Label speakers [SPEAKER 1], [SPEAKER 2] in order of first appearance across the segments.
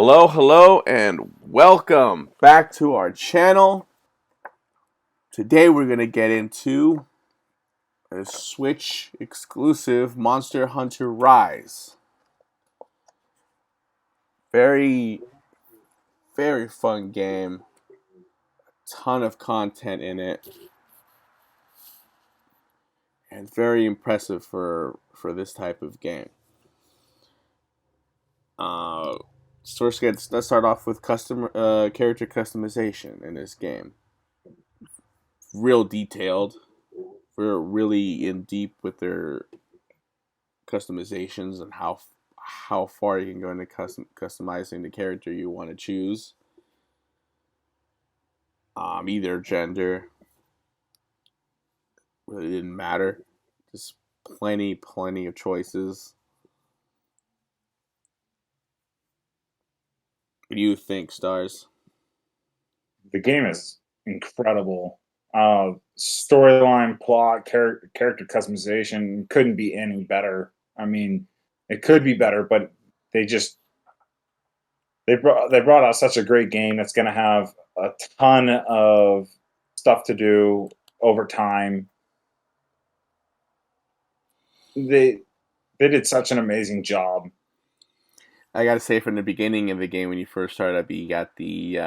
[SPEAKER 1] Hello, hello, and welcome back to our channel. Today we're going to get into a Switch exclusive Monster Hunter Rise. Very, very fun game. Ton of content in it. And very impressive for this type of game. Let's start off with character customization in this game. Real detailed. We're really in deep with their customizations and how far you can go into customizing the character you want to choose. Either gender really didn't matter. Just plenty of choices. What do you think, Stars?
[SPEAKER 2] The game is incredible. Storyline, plot, character customization couldn't be any better. I mean, it could be better, but they just they brought out such a great game that's going to have a ton of stuff to do over time. They they did such an amazing job.
[SPEAKER 1] I gotta say, from the beginning of the game, when you first start up, you got the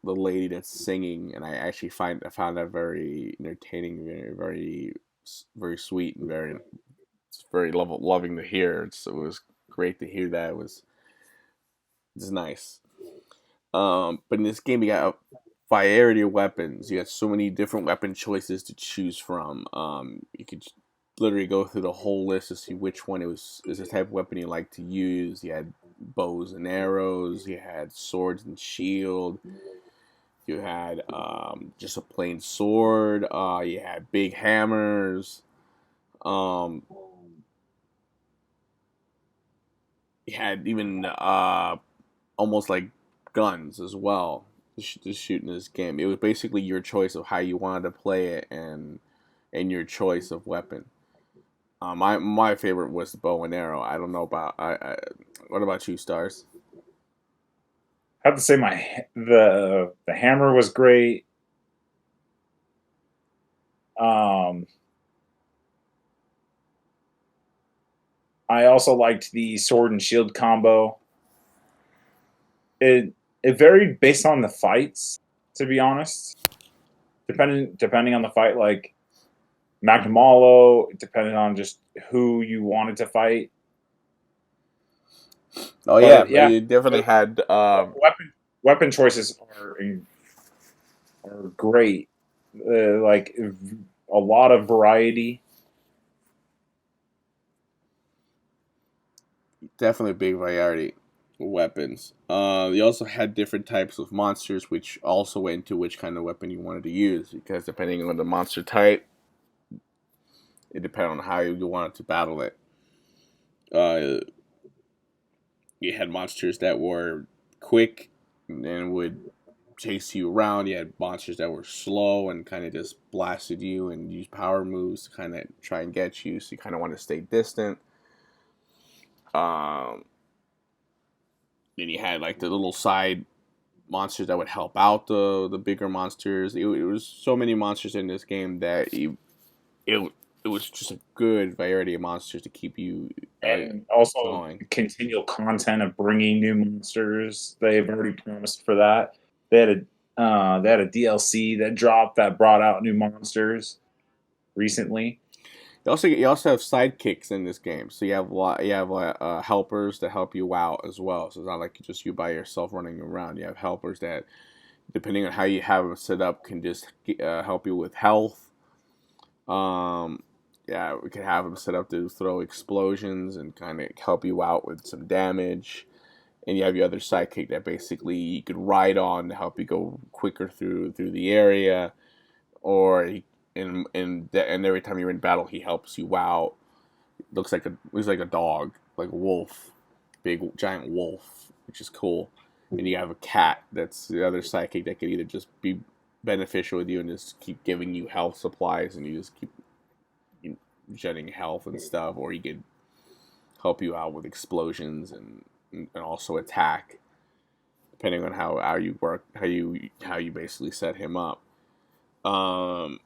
[SPEAKER 1] lady that's singing, and I found that very entertaining, very sweet, and very loving to hear. It was great to hear that. It's nice. But in this game, you got a variety of weapons. You got so many different weapon choices to choose from. You could literally go through the whole list to see which one is the type of weapon you like to use. You had bows and arrows. You had swords and shield. You had just a plain sword. You had big hammers. Um, you had even almost like guns as well to shoot in this game. It was basically your choice of how you wanted to play it and your choice of weapon. My favorite was the bow and arrow. I don't know about what about you, Stars?
[SPEAKER 2] I have to say the hammer was great. Um, I also liked the sword and shield combo. It varied based on the fights, to be honest. Depending on the fight, like Magnamalo, depending on just who you wanted to fight.
[SPEAKER 1] Oh yeah,
[SPEAKER 2] But yeah,
[SPEAKER 1] you definitely had.
[SPEAKER 2] weapon choices are great. Like a lot of variety.
[SPEAKER 1] Definitely a big variety of weapons. You also had different types of monsters, which also went into which kind of weapon you wanted to use, because depending on the monster type, it depended on how you wanted to battle it. Uh, you had monsters that were quick and would chase you around. You had monsters that were slow and kind of just blasted you and used power moves to kind of try and get you. So you kind of want to stay distant. Um, then you had like the little side monsters that would help out the bigger monsters. It was so many monsters in this game that it, it was just a good variety of monsters to keep you
[SPEAKER 2] And also
[SPEAKER 1] going.
[SPEAKER 2] continual content of bringing new monsters. They've already promised for that. They had a DLC that dropped that brought out new monsters recently.
[SPEAKER 1] You also have sidekicks in this game, so you have helpers that help you out as well. So it's not like just you by yourself running around. You have helpers that, depending on how you have them set up, can just help you with health. Um, yeah, we could have them set up to throw explosions and kind of help you out with some damage. and you have your other sidekick that basically you could ride on to help you go quicker through the area, or and every time you're in battle, he helps you out. Looks like a dog, like a wolf, big giant wolf, which is cool. And you have a cat that's the other sidekick that can either just be beneficial with you and just keep giving you health supplies, and you just keep jetting health and stuff, or he could help you out with explosions and also attack, depending on how you work, how you basically set him up. Um,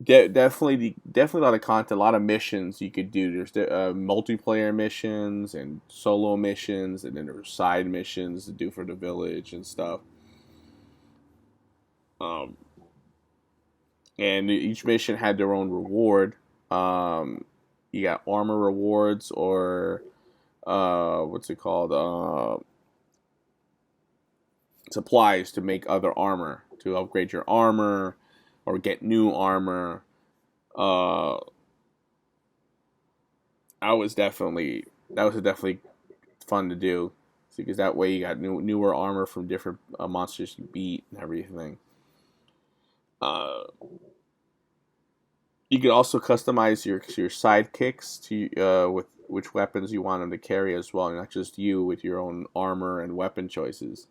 [SPEAKER 1] definitely a lot of content, a lot of missions you could do. There's multiplayer missions and solo missions, and then there's side missions to do for the village and stuff. Um, and each mission had their own reward. Um, you got armor rewards, or what's it called? Supplies to make other armor, to upgrade your armor or get new armor. Uh, I was definitely that was definitely fun to do, because that way you got newer armor from different monsters you beat and everything. Uh, you could also customize your sidekicks to with which weapons you want them to carry as well, not just you with your own armor and weapon choices.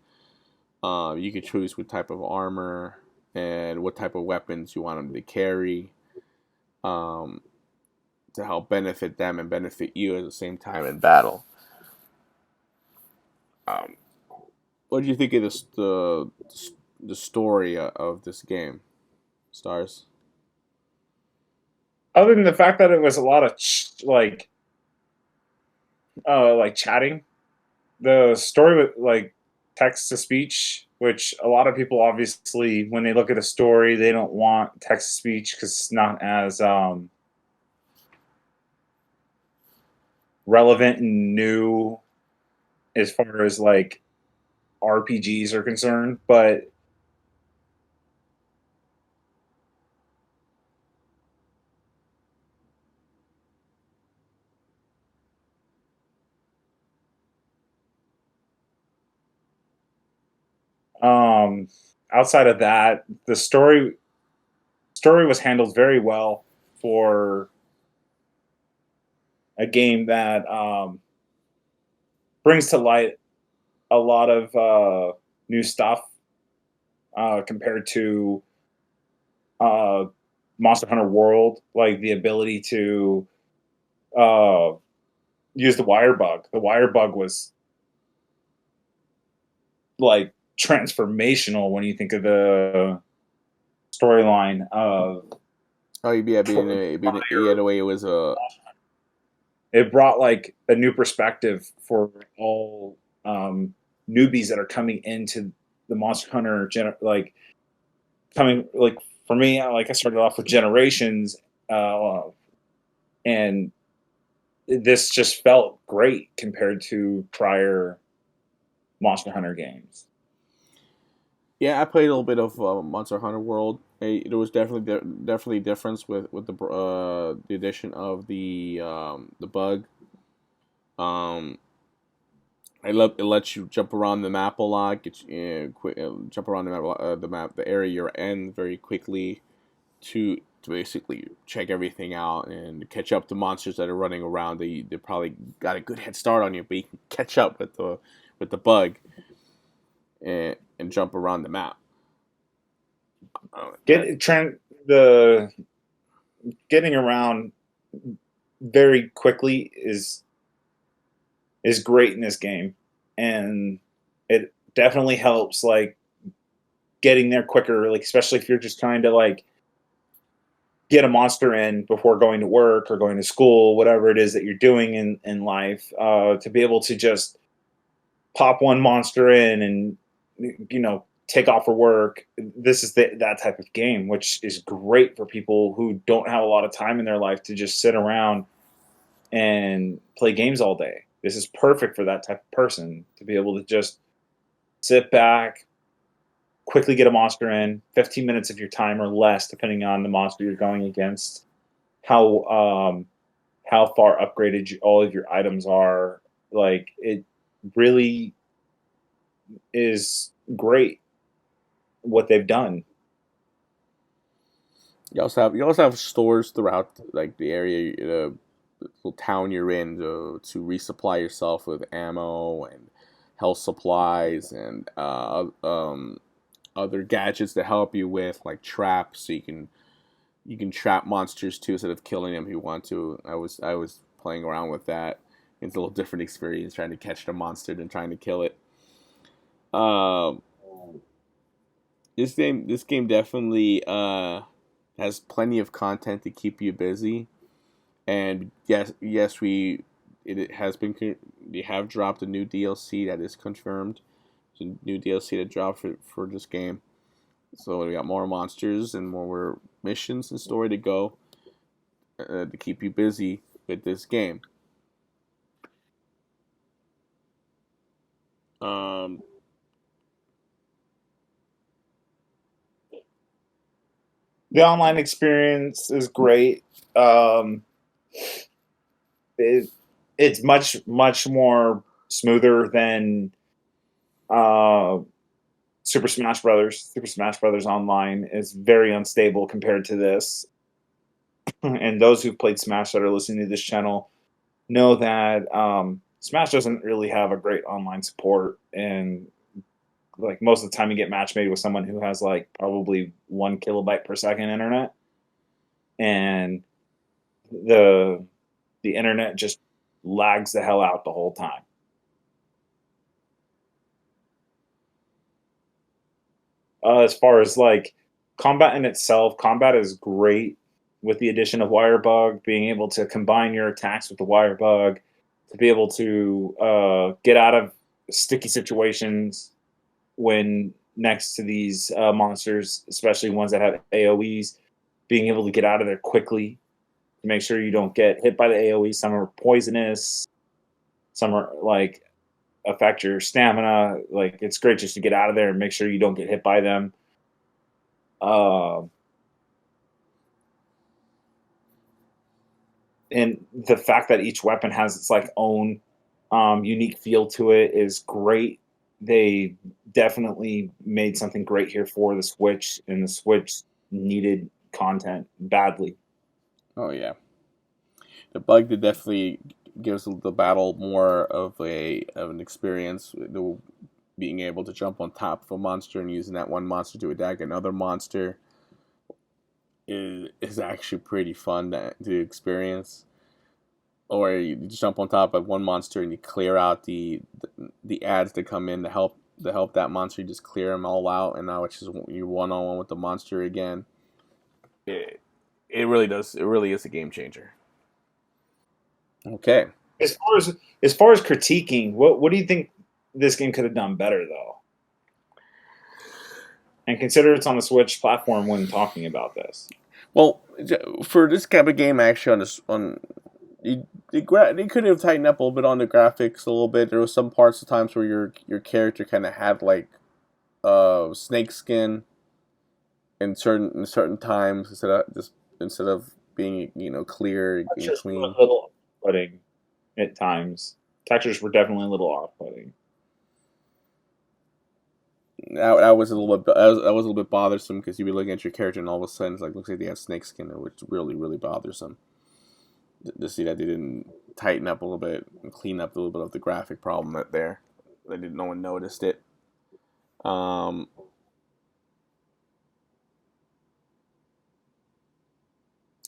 [SPEAKER 1] You could choose what type of armor and what type of weapons you want them to carry, um, to help benefit them and benefit you at the same time in battle. Um, what do you think of the story of this game, Stars?
[SPEAKER 2] Other than the fact that it was a lot of like chatting, the story with like text to speech, which a lot of people obviously when they look at a story they don't want text to speech because it's not as relevant and new as far as like RPGs are concerned. But um, outside of that, the story was handled very well for a game that brings to light a lot of new stuff compared to uh, Monster Hunter World, like the ability to uh, use the wire bug. The wire bug was like transformational when you think of the storyline of
[SPEAKER 1] Oh, yeah, the way it was a.
[SPEAKER 2] it brought like a new perspective for all newbies that are coming into the Monster Hunter like coming like for me like I started off with Generations uh, and this just felt great compared to prior Monster Hunter games.
[SPEAKER 1] Yeah, I played a little bit of Monster Hunter World. There was definitely a difference with the addition of the bug. Um, it lets you jump around the map a lot. Jump around the area you're in very quickly to basically check everything out and catch up to monsters that are running around. They probably got a good head start on you, but you can catch up with the bug and jump around the map. That
[SPEAKER 2] Get trend the getting around very quickly is great in this game, and it definitely helps like getting there quicker. Like especially if you're just trying to like get a monster in before going to work or going to school, whatever it is that you're doing in life, to be able to just pop one monster in and take off for work. This is that type of game, which is great for people who don't have a lot of time in their life to just sit around and play games all day. This is perfect for that type of person to be able to just sit back, quickly get a monster in, 15 minutes of your time or less, depending on the monster you're going against, how how far upgraded all of your items are. Like it really is great what they've done.
[SPEAKER 1] You also have stores throughout like the area, the little town you're in to resupply yourself with ammo and health supplies and other gadgets to help you with like traps, so you can trap monsters too instead of killing them if you want to. I was playing around with that. It's a little different experience trying to catch the monster than trying to kill it. Um, this game definitely has plenty of content to keep you busy. And yes, it has been they have dropped a new DLC that is confirmed. It's a new DLC that dropped for this game. So we got more monsters and more missions and story to go to keep you busy with this game. Um,
[SPEAKER 2] The online experience is great. Um, it, it's much more smoother than uh, Super Smash Brothers. Super Smash Brothers Online is very unstable compared to this. And those who've played Smash that are listening to this channel know that Smash doesn't really have a great online support, and like most of the time you get match made with someone who has like probably 1 kilobyte per second internet, and the the internet just lags the hell out the whole time. As far as like combat in itself, combat is great with the addition of Wirebug, being able to combine your attacks with the Wirebug, to be able to get out of sticky situations when next to these monsters, especially ones that have AoEs, being able to get out of there quickly to make sure you don't get hit by the AoE. Some are poisonous, some are like affect your stamina. Like it's great just to get out of there and make sure you don't get hit by them. Uh, and the fact that each weapon has its like own unique feel to it is great. They definitely made something great here for the Switch, and the Switch needed content badly.
[SPEAKER 1] oh yeah, the bug that definitely gives the battle more of an experience. Being able to jump on top of a monster and using that one monster to attack another monster is actually pretty fun to experience. Or you jump on top of one monster and you clear out the ads that come in to help that monster. You just clear them all out, and now it's just you one on one with the monster again. It really does. It really is a game changer. Okay.
[SPEAKER 2] As far as critiquing, what do you think this game could have done better though? And consider it's on the Switch platform when talking about this.
[SPEAKER 1] Well, for this type of game, actually, they could have tightened up a little bit on the graphics a little bit. There was some parts of times where your character kind of had like snake skin in certain times instead of being clear and
[SPEAKER 2] Textures were
[SPEAKER 1] clean.
[SPEAKER 2] a little off-putting at times. Textures were definitely a little off-putting.
[SPEAKER 1] That was a little bit that was a little bit bothersome because you'd be looking at your character and all of a sudden it's like looks like they have snake skin, which is really really bothersome to see that they didn't tighten up a little bit and clean up a little bit of the graphic problem that there. They didn't. No one noticed it. Um,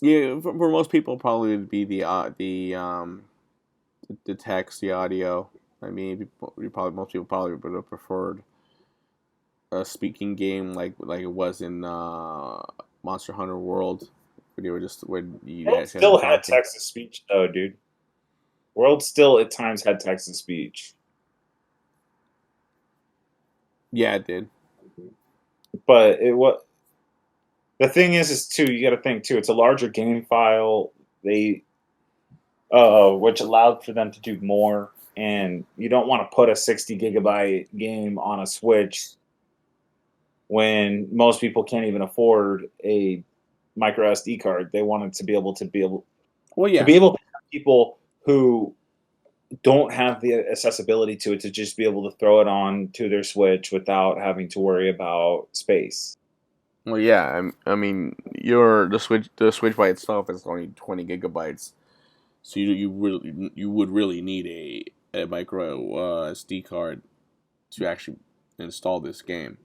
[SPEAKER 1] yeah, for most people, probably would be the text, the audio. I mean, most people probably would have preferred a speaking game like it was in Monster Hunter World, where you were just when you
[SPEAKER 2] World
[SPEAKER 1] actually had the
[SPEAKER 2] still had
[SPEAKER 1] talking.
[SPEAKER 2] text to speech though, dude. World still at times had text to speech.
[SPEAKER 1] Yeah, it did.
[SPEAKER 2] But it what the thing is too, you got to think too. It's a larger game file. They which allowed for them to do more. And you don't want to put a 60 gigabyte game on a Switch when most people can't even afford a micro SD card. They wanted to be able
[SPEAKER 1] Well,
[SPEAKER 2] to
[SPEAKER 1] yeah,
[SPEAKER 2] be able to have people who don't have the accessibility to it to just be able to throw it on to their Switch without having to worry about space.
[SPEAKER 1] Well, yeah, I mean, the Switch by itself is only 20 GB, so you would really need a micro SD card to actually install this game.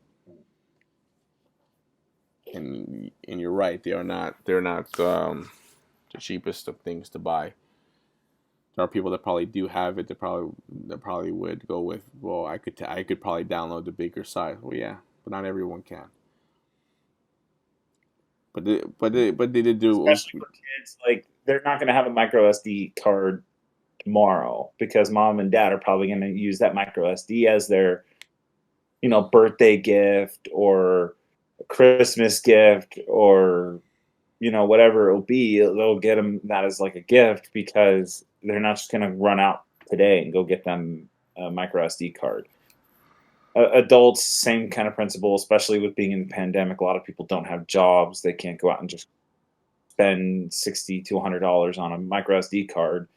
[SPEAKER 1] And you're right, they're not the cheapest of things to buy. There are people that probably do have it. They probably would go with, well, I could probably download the bigger size. Well, yeah, but not everyone can. But they did do.
[SPEAKER 2] Especially for kids, like they're not going to have a micro SD card tomorrow because mom and dad are probably going to use that micro SD as their, birthday gift or a Christmas gift or, whatever it'll be. They'll get them that as like a gift because they're not just going to run out today and go get them a micro SD card. Adults, same kind of principle, especially with being in the pandemic. A lot of people don't have jobs. They can't go out and just spend $60 to $100 on a micro SD card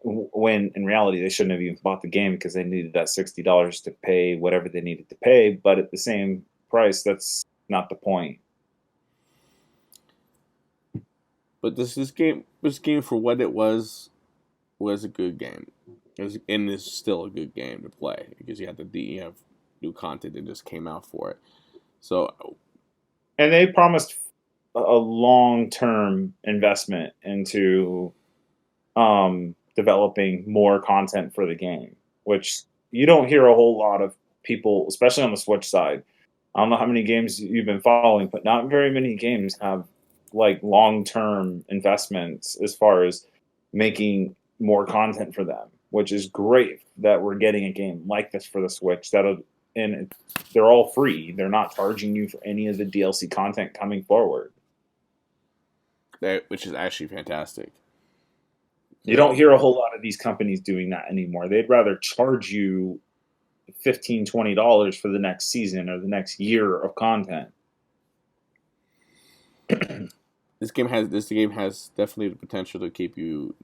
[SPEAKER 2] when in reality they shouldn't have even bought the game because they needed that $60 to pay whatever they needed to pay. But at the same price, that's not the point.
[SPEAKER 1] But this game for what it was a good game. And it's still a good game to play because you have new content that just came out for it. So
[SPEAKER 2] And they promised a long term investment into developing more content for the game, which you don't hear a whole lot of people, especially on the Switch side. I don't know how many games you've been following, but not very many games have like long term investments as far as making more content for them, which is great that we're getting a game like this for the Switch. And they're all free. They're not charging you for any of the DLC content coming forward.
[SPEAKER 1] which is actually fantastic.
[SPEAKER 2] You don't
[SPEAKER 1] So
[SPEAKER 2] hear a whole lot of these companies doing that anymore. They'd rather charge you $15, $20 for the next season or the next year of content.
[SPEAKER 1] this game has definitely the potential to keep you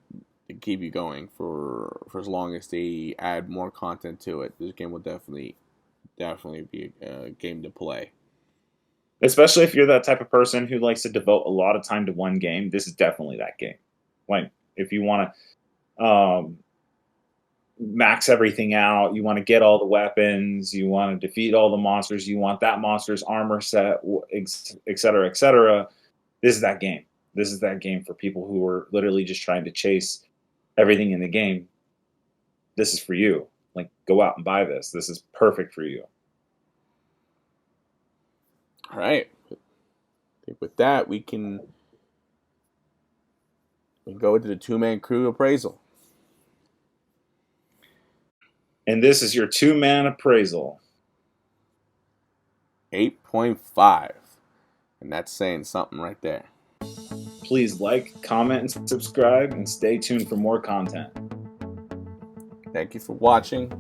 [SPEAKER 1] going for as long as they add more content to it. This game will definitely be a game to play.
[SPEAKER 2] Especially if you're that type of person who likes to devote a lot of time to one game, this is definitely that game. Like if you want to max everything out, you want to get all the weapons, you want to defeat all the monsters, you want that monster's armor set, et cetera, et cetera. This is that game. This is that game for people who are literally just trying to chase everything in the game. This is for you. Like, go out and buy this. This is perfect for you.
[SPEAKER 1] All right. I think with that we can go into the two-man crew appraisal.
[SPEAKER 2] And this is your two-man appraisal.
[SPEAKER 1] 8.5. And that's saying something right there.
[SPEAKER 2] Please like, comment, and subscribe, and stay tuned for more content.
[SPEAKER 1] Thank you for watching.